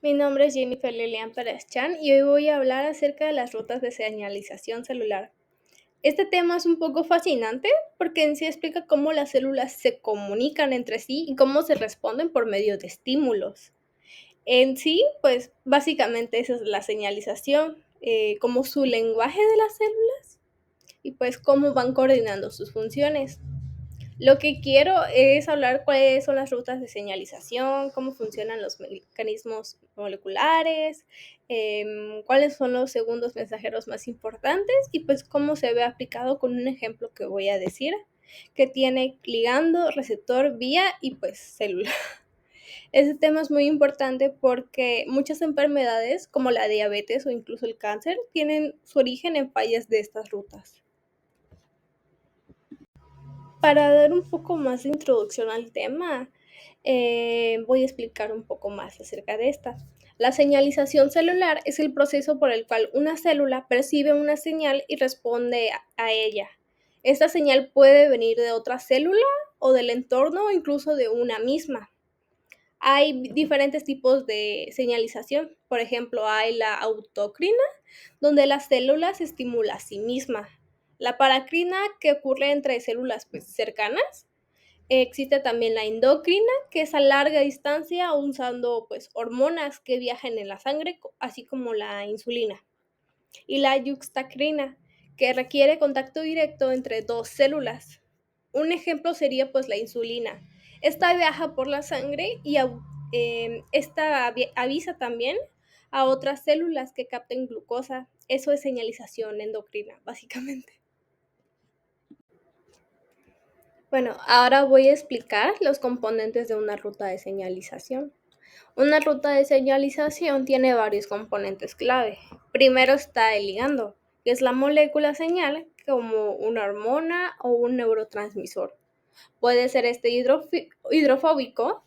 Mi nombre es Jennifer Lilian Pérez Chan y hoy voy a hablar acerca de las rutas de señalización celular. Este tema es un poco fascinante porque en sí explica cómo las células se comunican entre sí y cómo se responden por medio de estímulos. En sí, pues básicamente esa es la señalización, como su lenguaje de las células y pues cómo van coordinando sus funciones. Lo que quiero es hablar cuáles son las rutas de señalización, cómo funcionan los mecanismos moleculares, cuáles son los segundos mensajeros más importantes y pues cómo se ve aplicado con un ejemplo que voy a decir, que tiene ligando, receptor, vía y pues célula. Este tema es muy importante porque muchas enfermedades como la diabetes o incluso el cáncer tienen su origen en fallas de estas rutas. Para dar un poco más de introducción al tema, voy a explicar un poco más acerca de esta. La señalización celular es el proceso por el cual una célula percibe una señal y responde a ella. Esta señal puede venir de otra célula o del entorno o incluso de una misma. Hay diferentes tipos de señalización. Por ejemplo, hay la autocrina, donde la célula se estimula a sí misma. La paracrina, que ocurre entre células pues, cercanas. Existe también la endocrina, que es a larga distancia usando pues, hormonas que viajan en la sangre, así como la insulina. Y la yuxtacrina, que requiere contacto directo entre dos células. Un ejemplo sería pues la insulina. Esta viaja por la sangre y esta avisa también a otras células que capten glucosa. Eso es señalización endocrina, básicamente. Bueno, ahora voy a explicar los componentes de una ruta de señalización. Una ruta de señalización tiene varios componentes clave. Primero está el ligando, que es la molécula señal como una hormona o un neurotransmisor. Puede ser hidrofóbico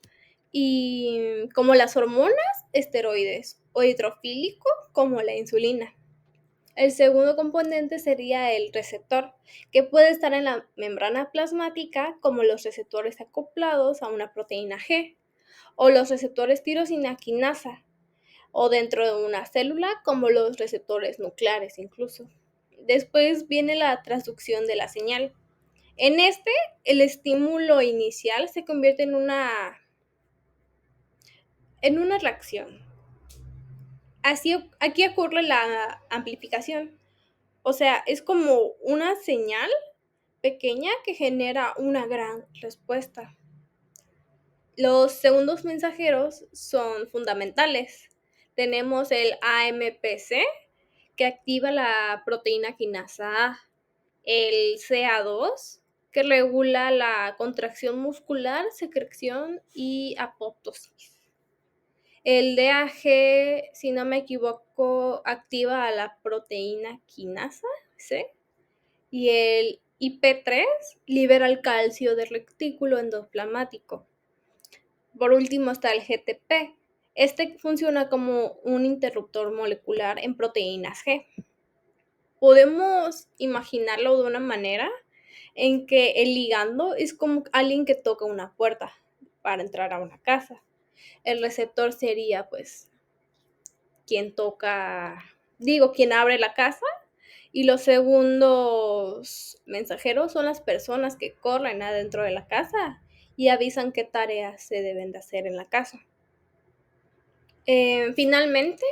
y como las hormonas, esteroides, o hidrofílico como la insulina. El segundo componente sería el receptor, que puede estar en la membrana plasmática como los receptores acoplados a una proteína G o los receptores tirosina quinasa o dentro de una célula como los receptores nucleares incluso. Después viene la transducción de la señal. En este, el estímulo inicial se convierte en una reacción. Aquí ocurre la amplificación. O sea, es como una señal pequeña que genera una gran respuesta. Los segundos mensajeros son fundamentales. Tenemos el AMPC, que activa la proteína quinasa A, el CA2, que regula la contracción muscular, secreción y apoptosis. El DAG, si no me equivoco, activa a la proteína quinasa C, y el IP3 libera el calcio del retículo endoplasmático. Por último está el GTP. Este funciona como un interruptor molecular en proteínas G. Podemos imaginarlo de una manera en que el ligando es como alguien que toca una puerta para entrar a una casa. El receptor sería pues quien abre la casa, y los segundos mensajeros son las personas que corren adentro de la casa y avisan qué tareas se deben de hacer en la casa. Finalmente,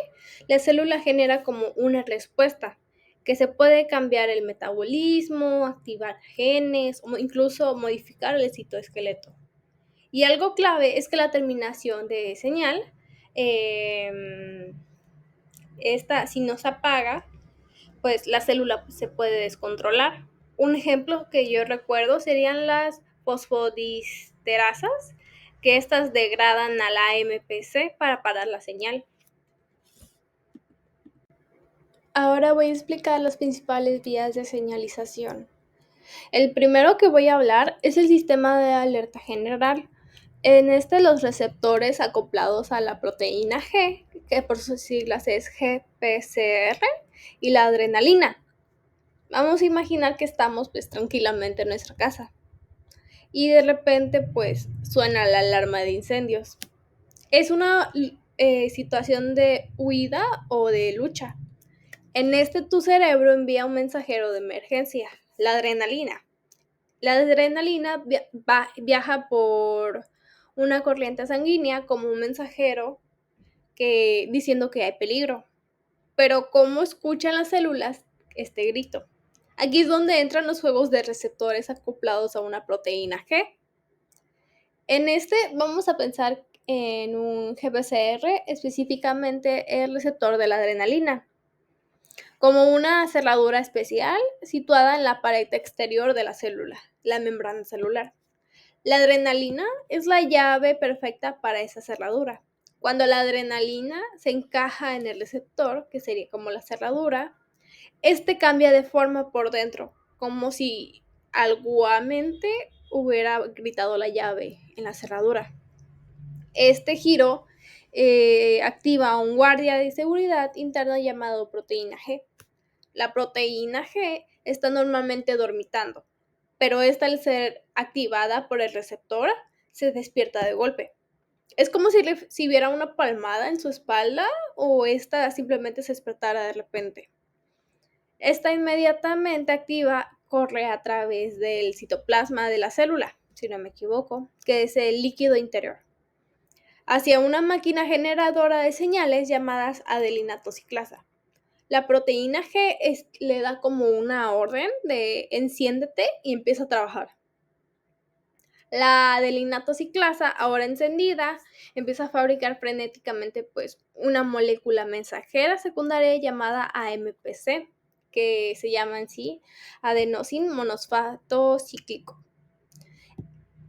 la célula genera como una respuesta que se puede cambiar el metabolismo, activar genes o incluso modificar el citoesqueleto. Y algo clave es que la terminación de señal, esta si no se apaga, pues la célula se puede descontrolar. Un ejemplo que yo recuerdo serían las fosfodiesterasas, que estas degradan a la AMPC para parar la señal. Ahora voy a explicar las principales vías de señalización. El primero que voy a hablar es el sistema de alerta general. En este, los receptores acoplados a la proteína G, que por sus siglas es GPCR, y la adrenalina. Vamos a imaginar que estamos pues tranquilamente en nuestra casa y de repente pues suena la alarma de incendios. Es una situación de huida o de lucha. En tu cerebro envía un mensajero de emergencia, la adrenalina. La adrenalina viaja por una corriente sanguínea como un mensajero diciendo que hay peligro. Pero ¿cómo escuchan las células este grito? Aquí es donde entran los juegos de receptores acoplados a una proteína G. Vamos a pensar en un GPCR, específicamente el receptor de la adrenalina, como una cerradura especial situada en la pared exterior de la célula, la membrana celular. La adrenalina es la llave perfecta para esa cerradura. Cuando la adrenalina se encaja en el receptor, que sería como la cerradura, cambia de forma por dentro, como si alguamente hubiera gritado la llave en la cerradura. Este giro activa un guardia de seguridad interna llamado proteína G. La proteína G está normalmente dormitando, pero al ser activada por el receptor, se despierta de golpe. Es como si recibiera una palmada en su espalda o simplemente se despertara de repente. Esta inmediatamente activa corre a través del citoplasma de la célula, si no me equivoco, que es el líquido interior, hacia una máquina generadora de señales llamadas adelinato ciclasa. La proteína G le da como una orden de enciéndete y empieza a trabajar. La adelinato ciclasa, ahora encendida, empieza a fabricar frenéticamente pues una molécula mensajera secundaria llamada AMPC, que se llama en sí adenosín monosfato cíclico.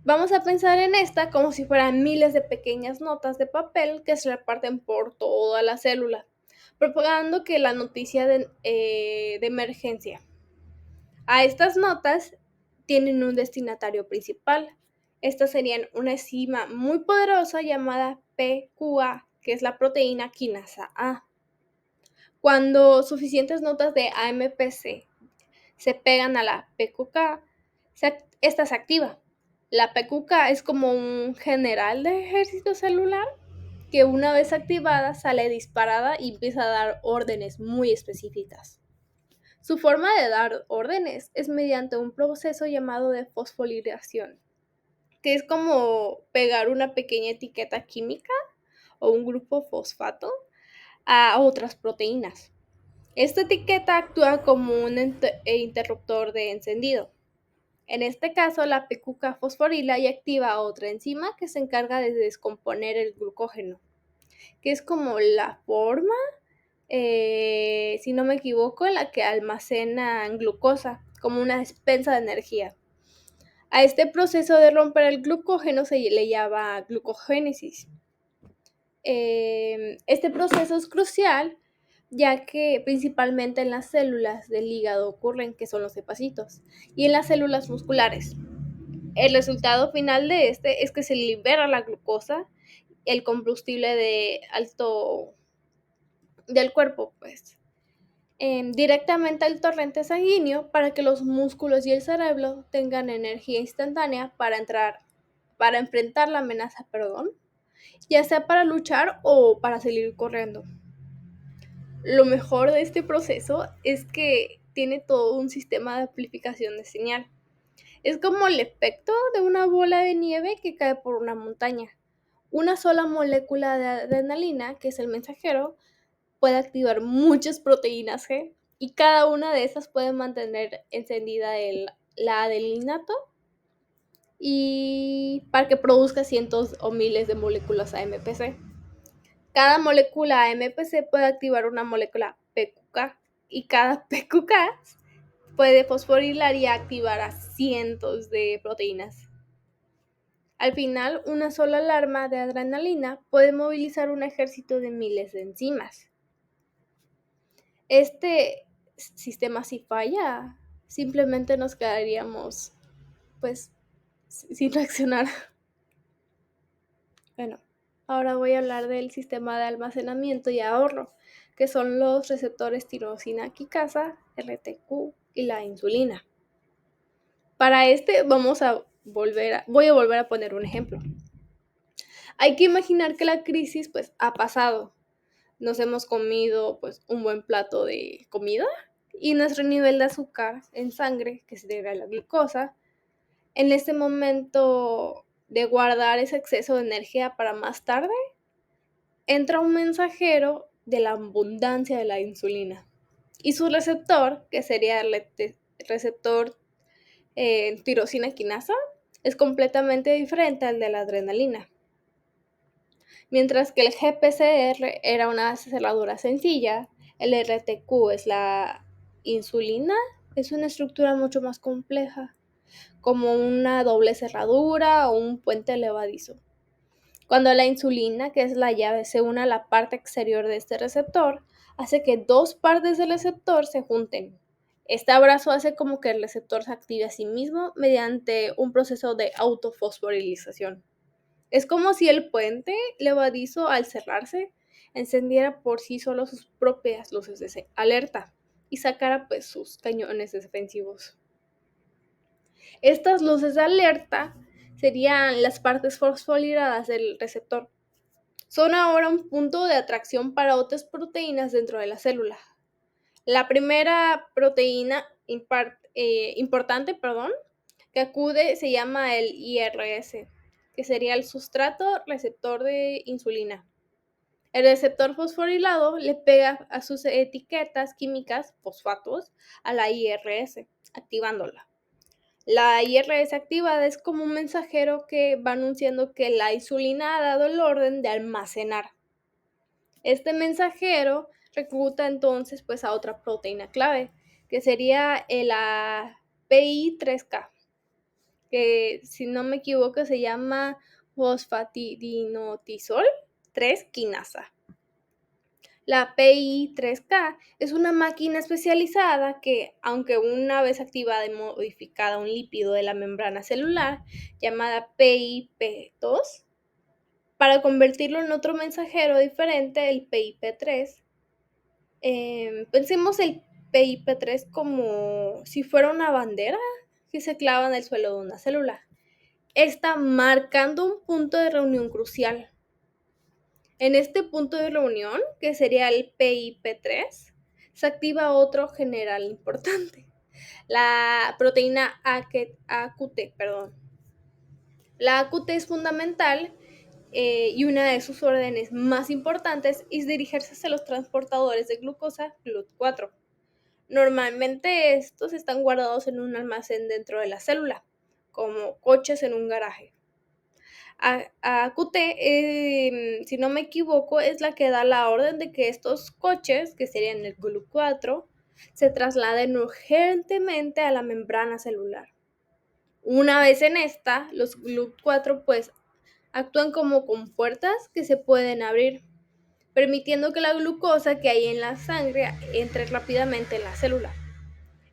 Vamos a pensar en esta como si fueran miles de pequeñas notas de papel que se reparten por toda la célula, propagando que la noticia de emergencia. A estas notas tienen un destinatario principal. Estas serían una enzima muy poderosa llamada PQA, que es la proteína quinasa A. Cuando suficientes notas de AMPC se pegan a la PQK, esta se activa. La PQK es como un general de ejército celular que una vez activada sale disparada y empieza a dar órdenes muy específicas. Su forma de dar órdenes es mediante un proceso llamado de fosforilación, que es como pegar una pequeña etiqueta química o un grupo fosfato a otras proteínas. Esta etiqueta actúa como un interruptor de encendido. En este caso, la PQK fosforila y activa otra enzima que se encarga de descomponer el glucógeno, que es como la forma, si no me equivoco, en la que almacenan glucosa, como una despensa de energía. A este proceso de romper el glucógeno se le llama glucogénesis. Este proceso es crucial ya que principalmente en las células del hígado ocurren, que son los hepatitos, y en las células musculares. El resultado final de es que se libera la glucosa, el combustible del cuerpo, pues, directamente al torrente sanguíneo para que los músculos y el cerebro tengan energía instantánea para enfrentar la amenaza, ya sea para luchar o para salir corriendo. Lo mejor de este proceso es que tiene todo un sistema de amplificación de señal. Es como el efecto de una bola de nieve que cae por una montaña. Una sola molécula de adrenalina, que es el mensajero, puede activar muchas proteínas G y cada una de esas puede mantener encendida la adelinato y para que produzca cientos o miles de moléculas AMPC. Cada molécula AMPC puede activar una molécula PQK y cada PQK puede fosforilar y activar a cientos de proteínas. Al final, una sola alarma de adrenalina puede movilizar un ejército de miles de enzimas. Este sistema, si falla, simplemente nos quedaríamos, pues, sin reaccionar. Bueno, ahora voy a hablar del sistema de almacenamiento y ahorro, que son los receptores tirosina quicasa, RTQ y la insulina. Para voy a volver a poner un ejemplo. Hay que imaginar que la crisis pues ha pasado. Nos hemos comido pues un buen plato de comida y nuestro nivel de azúcar en sangre, que se debe a la glucosa, en este momento de guardar ese exceso de energía para más tarde, entra un mensajero de la abundancia de la insulina. Y su receptor, que sería el receptor tirosina quinasa, es completamente diferente al de la adrenalina. Mientras que el GPCR era una cerradura sencilla, el RTQ es la insulina, es una estructura mucho más compleja, como una doble cerradura o un puente levadizo. Cuando la insulina, que es la llave, se une a la parte exterior de este receptor, hace que dos partes del receptor se junten. Este abrazo hace como que el receptor se active a sí mismo mediante un proceso de autofosforilización. Es como si el puente levadizo, al cerrarse, encendiera por sí solo sus propias luces de alerta y sacara pues sus cañones defensivos. Estas luces de alerta serían las partes fosforiladas del receptor. Son ahora un punto de atracción para otras proteínas dentro de la célula. La primera proteína importante que acude se llama el IRS, que sería el sustrato receptor de insulina. El receptor fosforilado le pega a sus etiquetas químicas, fosfatos, a la IRS, activándola. La IRS activada es como un mensajero que va anunciando que la insulina ha dado el orden de almacenar. Este mensajero recluta entonces pues a otra proteína clave, que sería el API3K, que si no me equivoco se llama fosfatidinotisol 3 quinasa. La PI3K es una máquina especializada que, aunque una vez activada y modificada un lípido de la membrana celular llamada PIP2, para convertirlo en otro mensajero diferente, el PIP3. Pensemos el PIP3 como si fuera una bandera que se clava en el suelo de una célula. Está marcando un punto de reunión crucial. En este punto de reunión, que sería el PIP3, se activa otro general importante, la proteína AQT. La AQT es fundamental y una de sus órdenes más importantes es dirigirse hacia los transportadores de glucosa GLUT4. Normalmente estos están guardados en un almacén dentro de la célula, como coches en un garaje. AQT, si no me equivoco, es la que da la orden de que estos coches, que serían el GLUT4, se trasladen urgentemente a la membrana celular. Una vez en esta, los GLUT4 pues actúan como compuertas que se pueden abrir, permitiendo que la glucosa que hay en la sangre entre rápidamente en la célula.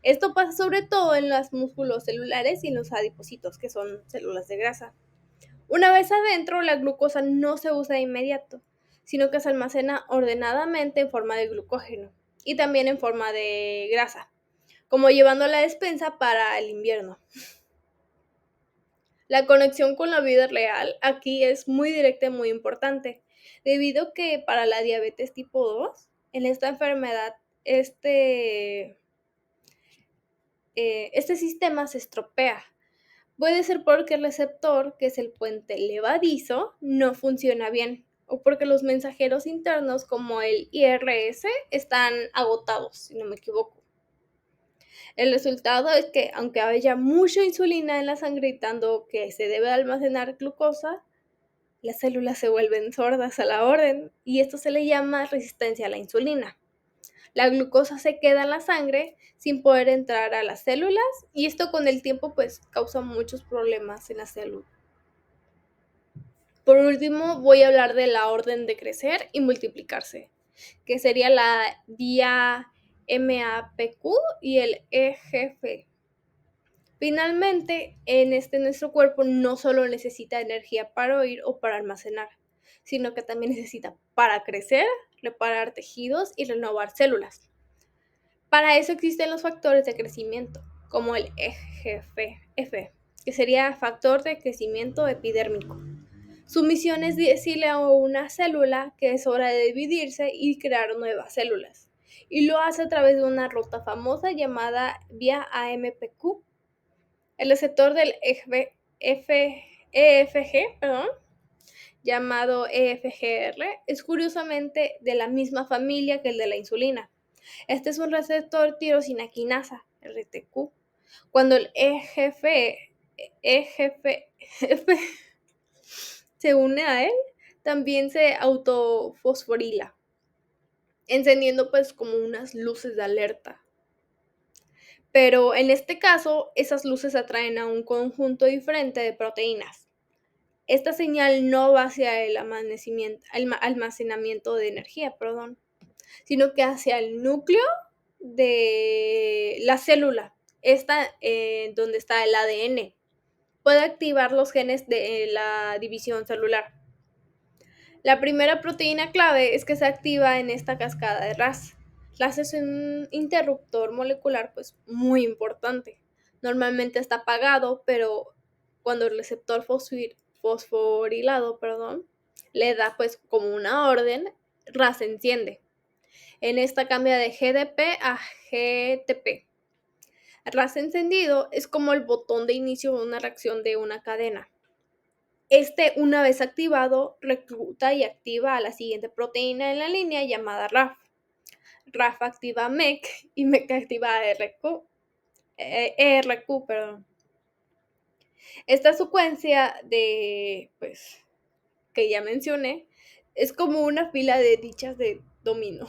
Esto pasa sobre todo en los músculos celulares y en los adipocitos, que son células de grasa. Una vez adentro, la glucosa no se usa de inmediato, sino que se almacena ordenadamente en forma de glucógeno y también en forma de grasa, como llevando la despensa para el invierno. La conexión con la vida real aquí es muy directa y muy importante, debido a que para la diabetes tipo 2, en esta enfermedad, este sistema se estropea. Puede ser porque el receptor, que es el puente levadizo, no funciona bien, o porque los mensajeros internos como el IRS están agotados, si no me equivoco. El resultado es que, aunque haya mucha insulina en la sangre gritando que se debe almacenar glucosa, las células se vuelven sordas a la orden y esto se le llama resistencia a la insulina. La glucosa se queda en la sangre sin poder entrar a las células y esto con el tiempo pues causa muchos problemas en la salud. Por último, voy a hablar de la orden de crecer y multiplicarse, que sería la DIA-MAPQ y el EGF. Finalmente, nuestro cuerpo no solo necesita energía para oír o para almacenar, sino que también necesita para crecer, reparar tejidos y renovar células. Para eso existen los factores de crecimiento, como el EGF, que sería factor de crecimiento epidérmico. Su misión es decirle a una célula que es hora de dividirse y crear nuevas células. Y lo hace a través de una ruta famosa llamada vía AMPQ. El receptor del EFG, llamado EFGR, es curiosamente de la misma familia que el de la insulina. Este es un receptor tirosina quinasa, RTQ. Cuando el EGF se une a él, también se autofosforila, encendiendo pues como unas luces de alerta. Pero en este caso, esas luces atraen a un conjunto diferente de proteínas. Esta señal no va hacia el almacenamiento de energía, sino que hacia el núcleo de la célula, donde está el ADN. Puede activar los genes de la división celular. La primera proteína clave es que se activa en esta cascada de Ras. Ras es un interruptor molecular pues muy importante. Normalmente está apagado, pero cuando el receptor fosforilado, le da pues como una orden, Ras se enciende. En esta cambia de GDP a GTP. Ras encendido es como el botón de inicio de una reacción de una cadena. Una vez activado, recluta y activa a la siguiente proteína en la línea llamada RAF. RAF activa MEC y MEC activa ERQ. Esta secuencia que ya mencioné, es como una fila de dichas de dominó,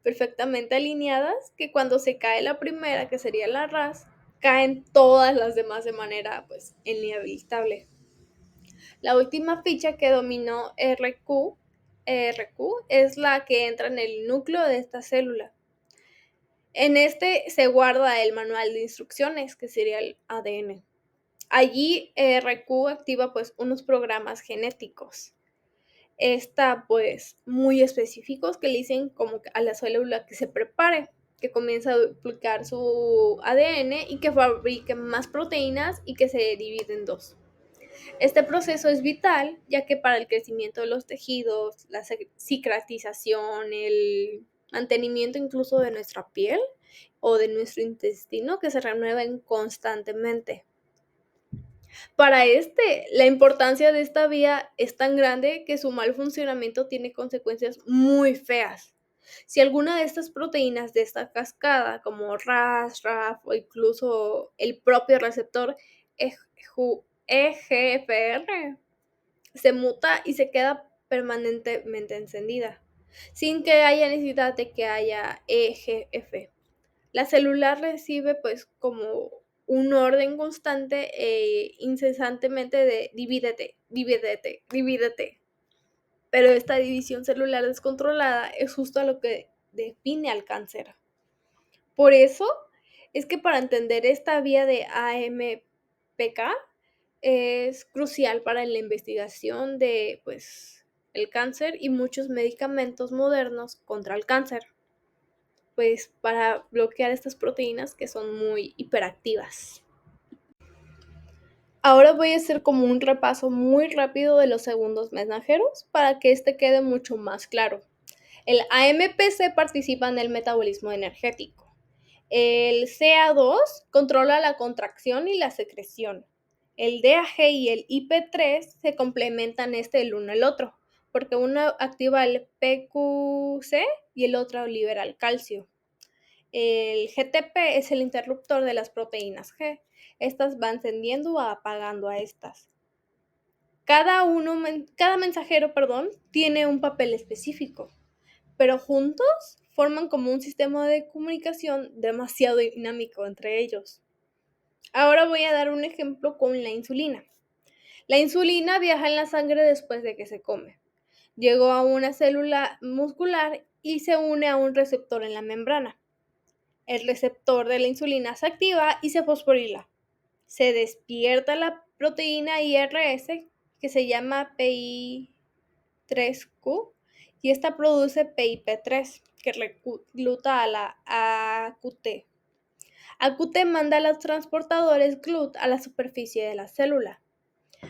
perfectamente alineadas, que cuando se cae la primera, que sería la RAS, caen todas las demás de manera inevitable. La última ficha que dominó RQ es la que entra en el núcleo de esta célula. En este se guarda el manual de instrucciones, que sería el ADN. Allí RQ activa pues unos programas genéticos. Muy específicos que le dicen como a la célula que se prepare, que comience a duplicar su ADN y que fabrique más proteínas y que se divide en dos. Este proceso es vital, ya que para el crecimiento de los tejidos, la cicatrización, el mantenimiento incluso de nuestra piel o de nuestro intestino, que se renueven constantemente. Para la importancia de esta vía es tan grande que su mal funcionamiento tiene consecuencias muy feas. Si alguna de estas proteínas de esta cascada, como RAS, RAF o incluso el propio receptor EGFR, se muta y se queda permanentemente encendida, sin que haya necesidad de que haya EGF. La célula recibe pues como un orden constante e incesantemente de divídete, divídete, divídete. Pero esta división celular descontrolada es justo a lo que define al cáncer. Por eso es que para entender esta vía de AMPK es crucial para la investigación de el cáncer y muchos medicamentos modernos contra el cáncer, pues para bloquear estas proteínas que son muy hiperactivas. Ahora voy a hacer como un repaso muy rápido de los segundos mensajeros para que quede mucho más claro. El AMPC participa en el metabolismo energético. El CA2 controla la contracción y la secreción. El DAG y el IP3 se complementan el uno al otro, porque uno activa el PQC y el otro libera el calcio. El GTP es el interruptor de las proteínas G. Estas van encendiendo o apagando a estas. Cada mensajero, tiene un papel específico, pero juntos forman como un sistema de comunicación demasiado dinámico entre ellos. Ahora voy a dar un ejemplo con la insulina. La insulina viaja en la sangre después de que se come. Llegó a una célula muscular y se une a un receptor en la membrana. El receptor de la insulina se activa y se fosforila. Se despierta la proteína IRS, que se llama PI3Q, y esta produce PIP3, que recluta a la AQT. AQT manda a los transportadores GLUT a la superficie de la célula.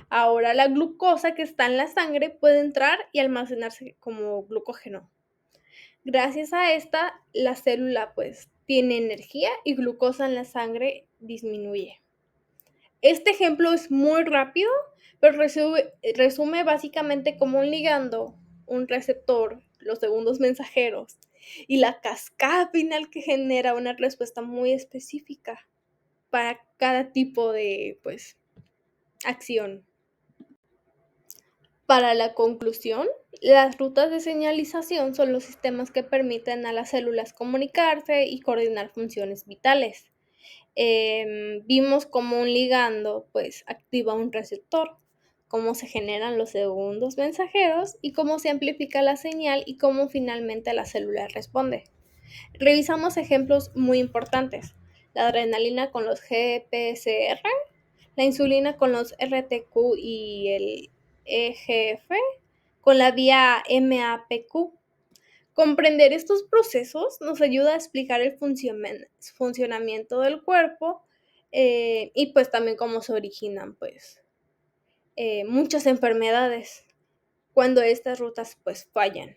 Ahora la glucosa que está en la sangre puede entrar y almacenarse como glucógeno. Gracias a esta, la célula pues tiene energía y glucosa en la sangre disminuye. Este ejemplo es muy rápido, pero resume básicamente cómo un ligando, un receptor, los segundos mensajeros y la cascada final que genera una respuesta muy específica para cada tipo de pues acción. Para la conclusión, las rutas de señalización son los sistemas que permiten a las células comunicarse y coordinar funciones vitales. Vimos cómo un ligando pues activa un receptor, cómo se generan los segundos mensajeros y cómo se amplifica la señal y cómo finalmente la célula responde. Revisamos ejemplos muy importantes: la adrenalina con los GPCR, la insulina con los RTQ y el EGF con la vía MAPQ. Comprender estos procesos nos ayuda a explicar el funcionamiento del cuerpo, y pues también cómo se originan pues muchas enfermedades cuando estas rutas pues fallan.